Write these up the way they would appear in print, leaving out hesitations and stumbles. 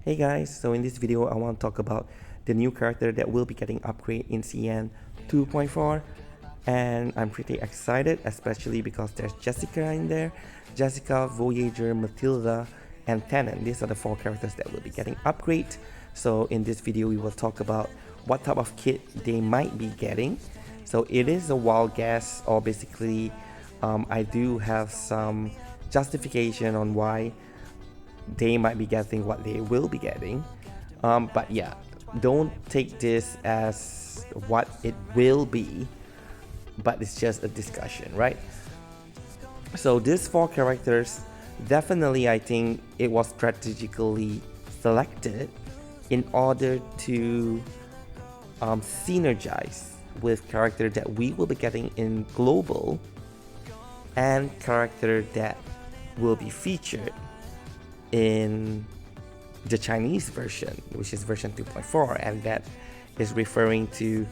Hey guys, so in this video I want to talk about the new character that will be getting upgrade in CN 2.4, and I'm pretty excited, especially because there's Jessica in there, Jessica, Voyager, Matilda, and Tennant. These are the 4 characters that will be getting upgrade. So in this video we will talk about what type of kit they might be getting. So it is a wild guess, or basically I do have some justification on why they might be getting what they will be getting, but yeah, don't take this as what it will be, but it's just a discussion, right? So these 4 characters, definitely I think it was strategically selected in order to synergize with character that we will be getting in global and character that will be featured in the Chinese version, which is version 2.4, and that is referring to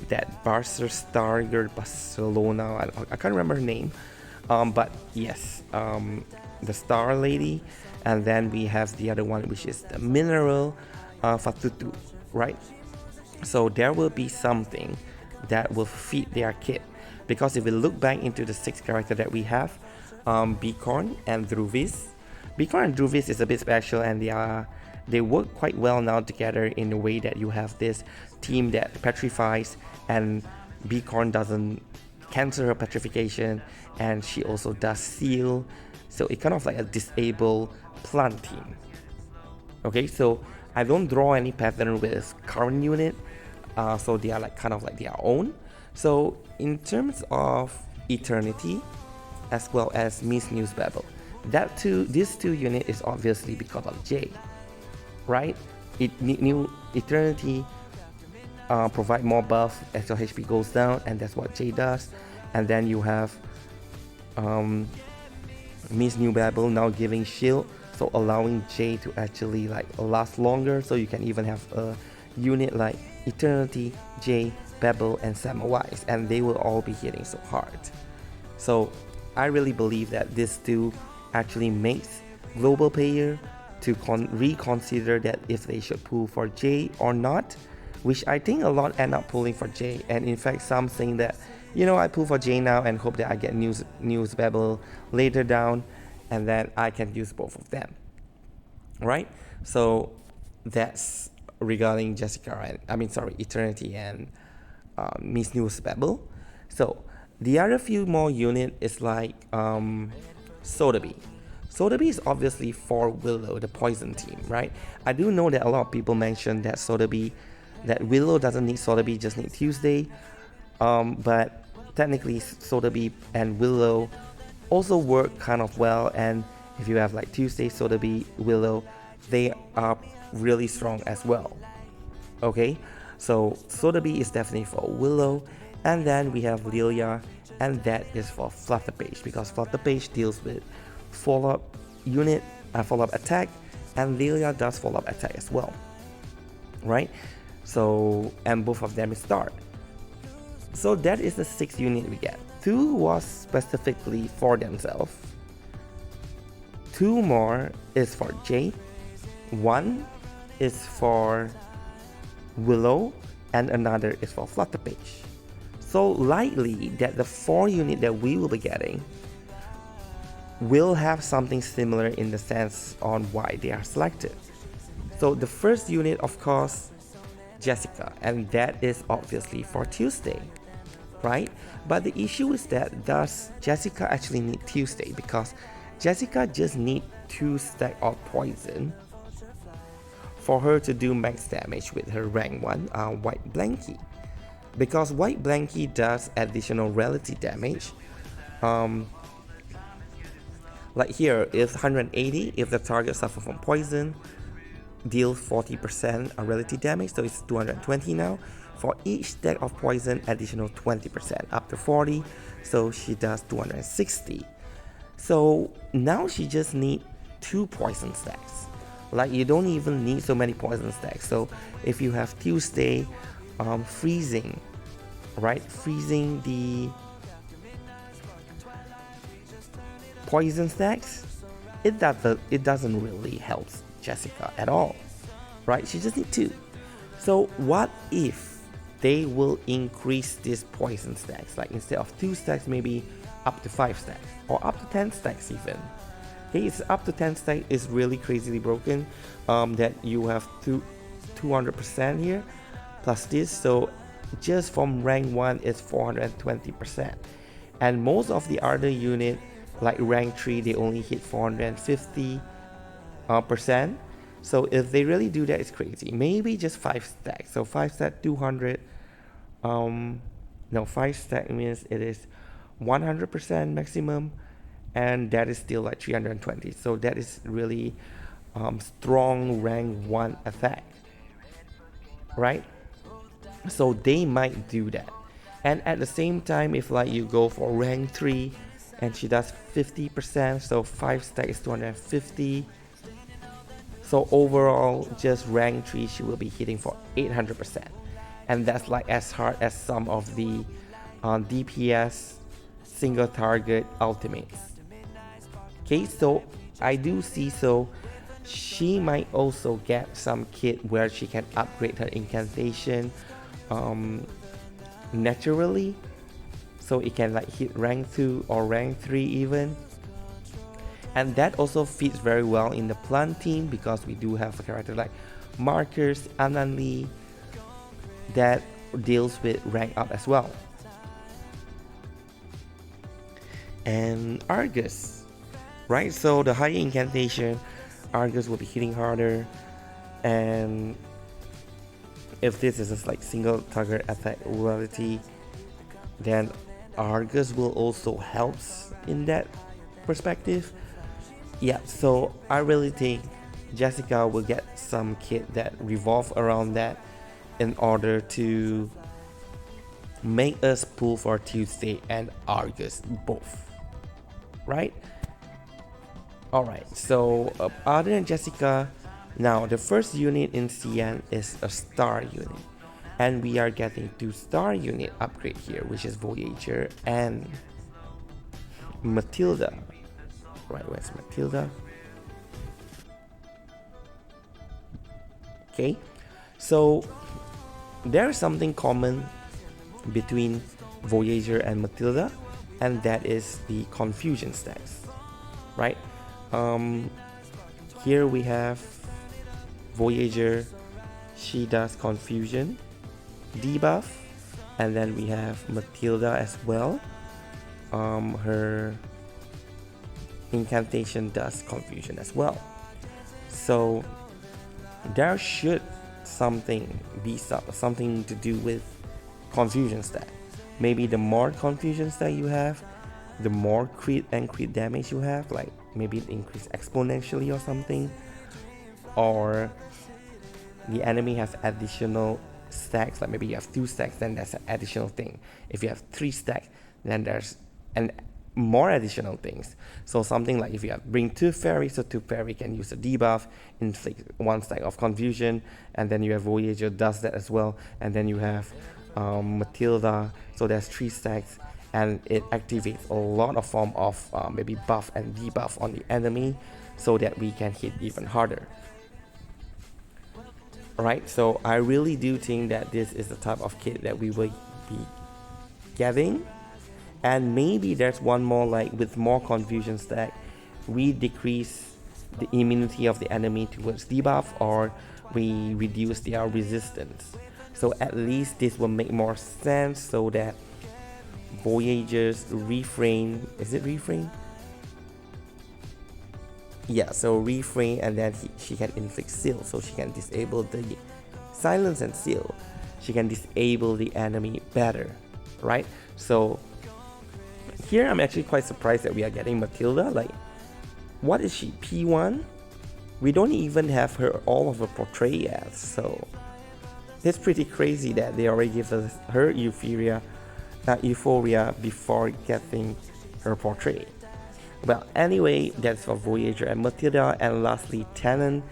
that Barca star girl, Barcelona. I can't remember her name, but yes, the star lady, and then we have the other one, which is the mineral Fatutu, right? So there will be something that will fit their kit, because if we look back into the 6 characters that we have, Beacon and Druvis. Beacon and Druvis is a bit special, and they work quite well now together in the way that you have this team that petrifies, and Beacon doesn't cancel her petrification, and she also does seal, so it's kind of like a disabled plant team. Okay, so I don't draw any pattern with current unit, so they are like kind of like their own. So in terms of Eternity as well as Miss News Babel, these two unit is obviously because of J, right? New Eternity provide more buff as your HP goes down, and that's what J does. And then you have Miss New Babel now giving shield, so allowing J to actually like last longer. So you can even have a unit like Eternity, J, Babel, and Samawise, and they will all be hitting so hard. So I really believe that this two actually makes global player to reconsider that if they should pull for J or not, which I think a lot end up pulling for J, and in fact some saying that, you know, I pull for J now and hope that I get news Babel later down, and then I can use both of them, right? So that's regarding Jessica, and Eternity and Miss News Babel. So the other few more unit is like Sotheby. Sotheby is obviously for Willow, the poison team, right? I do know that a lot of people mention that Willow doesn't need Sotheby, just need Tuesday. But technically Sotheby and Willow also work kind of well, and if you have like Tuesday, Sotheby, Willow, they are really strong as well. Okay, so Sotheby is definitely for Willow, and then we have Lilia, and that is for Flutterpage, because Flutterpage deals with follow-up unit, follow-up attack, and Lilia does follow-up attack as well, right? So, and both of them is start. So that is the 6 unit we get. 2 was specifically for themselves. 2 more is for J. 1 is for Willow, and another is for Flutterpage. So likely that the 4 unit that we will be getting will have something similar in the sense on why they are selected. So the first unit, of course, Jessica, and that is obviously for Tuesday, right? But the issue is that does Jessica actually need Tuesday? Because Jessica just need 2 stack of poison for her to do max damage with her rank 1 White Blankie. Because White Blankie does additional reality damage. Like here, it's 180 if the target suffers from poison, deal 40% reality damage, so it's 220 now. For each stack of poison, additional 20% up to 40, so she does 260. So now she just need 2 poison stacks. Like, you don't even need so many poison stacks. So if you have Tuesday freezing, right? Freezing the poison stacks, it doesn't really help Jessica at all. right? She just need 2. So what if they will increase this poison stacks, like instead of 2 stacks, maybe up to 5 stacks, or up to 10 stacks even. Okay, it's up to 10 stacks is really crazily broken, that you have 200% here, plus this, so just from rank 1 is 420%. And most of the other unit, like rank 3, they only hit 450%. So if they really do that, it's crazy. Maybe just 5 stacks. So 5 stack 200. No, 5 stack means it is 100% maximum, and that is still like 320. So that is really strong rank 1 attack, right? So they might do that. And at the same time, if like you go for rank 3 and she does 50%, so 5 stack is 250. So overall, just rank 3, she will be hitting for 800%. And that's like as hard as some of the DPS single target ultimates. Okay, so I do see, so she might also get some kit where she can upgrade her incantation naturally, so it can like hit rank 2 or rank 3 even. And that also fits very well in the plant team, because we do have a character like Marcus, Ananli, that deals with rank up as well. And Argus, right? So the higher incantation, Argus will be hitting harder, and if this is just like single target attack ability, then Argus will also helps in that perspective. Yeah, so I really think Jessica will get some kit that revolve around that in order to make us pull for Tuesday and Argus both, right? Alright, so other than Jessica, now the first unit in CN is a star unit, and we are getting 2 star unit upgrade here, which is Voyager and Matilda. Right, where's Matilda? Okay, so there is something common between Voyager and Matilda, and that is the confusion stacks, right? Here we have Voyager, she does confusion, debuff, and then we have Matilda as well. Her incantation does confusion as well. So there should be something to do with confusion stack. Maybe the more confusion stack you have, the more crit and crit damage you have, like maybe it increase exponentially or something, or the enemy has additional stacks, like maybe you have 2 stacks, then that's an additional thing. If you have 3 stacks, then there's more additional things. So something like if you have bring 2 fairies, so 2 fairy can use a debuff, inflict 1 stack of confusion, and then you have Voyager does that as well, and then you have Matilda, so there's 3 stacks, and it activates a lot of form of maybe buff and debuff on the enemy, so that we can hit even harder. Alright, so I really do think that this is the type of kit that we will be getting. And maybe there's one more, like with more confusion stack, we decrease the immunity of the enemy towards debuff, or we reduce their resistance. So at least this will make more sense, so that Voyager's refrain, is it refrain? Yeah, so refrain, and then she can inflict seal, so she can disable the silence and seal. She can disable the enemy better, right? So here I'm actually quite surprised that we are getting Matilda. Like, what is she, P1? We don't even have all of her portrait yet, so it's pretty crazy that they already give us her euphoria before getting her portrait. Well, anyway, that's for Voyager and Matilda. And lastly, Tennant.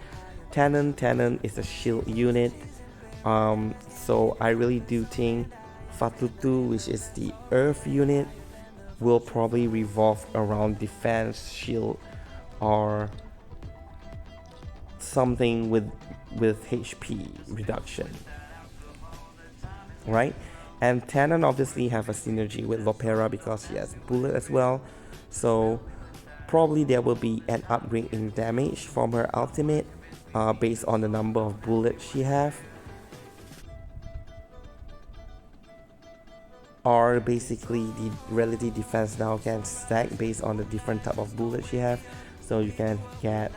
Tennant is a shield unit. So I really do think Fatutu, which is the Earth unit, will probably revolve around defense, shield, or something with with HP reduction, right? And Tennant obviously have a synergy with Lopera because she has bullet as well, so probably there will be an upgrade in damage from her ultimate based on the number of bullets she have, or basically the relative defense now can stack based on the different type of bullets she have, so you can get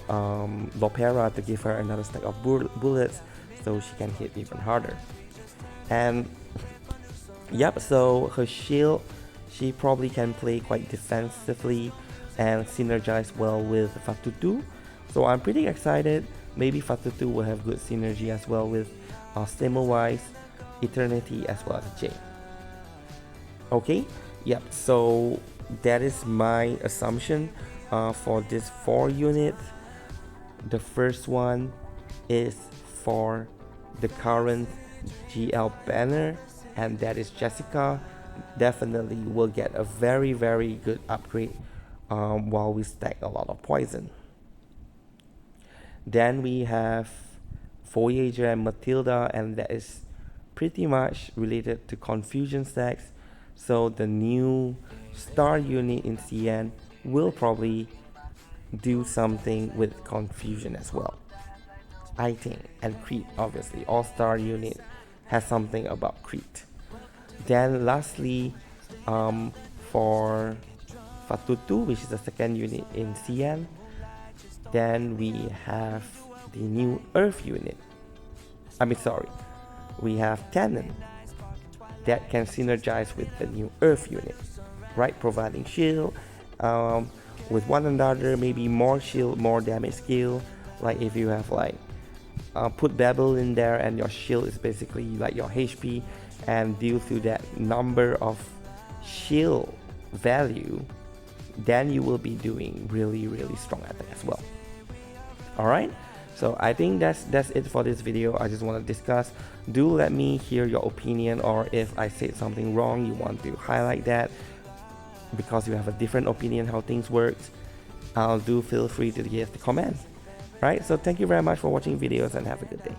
Lopera to give her another stack of bullets so she can hit even harder. And yep, so her shield, she probably can play quite defensively and synergize well with Fatutu. So I'm pretty excited. Maybe Fatutu will have good synergy as well with Semawise, Eternity, as well as Jay. Okay, yep, so that is my assumption for this 4 units. The first one is for the current GL banner, and that is Jessica. Definitely will get a very good upgrade while we stack a lot of poison. Then we have Voyager and Matilda, and that is pretty much related to confusion stacks. So the new star unit in CN will probably do something with confusion as well, I think. And Crete, obviously, all-star unit has something about Crete. Then lastly, for Fatutu, which is the second unit in CN, then we have the new Earth unit. We have Tennant that can synergize with the new Earth unit, right? Providing shield with one another, maybe more shield, more damage skill. Like if you have like put Babel in there and your shield is basically like your HP, and due to that number of shield value, then you will be doing really strong attack as well. Alright, so I think that's it for this video. I just want to discuss. Do let me hear your opinion, or if I said something wrong, you want to highlight that because you have a different opinion how things work. Do feel free to give the comments. Right, so thank you very much for watching videos and have a good day.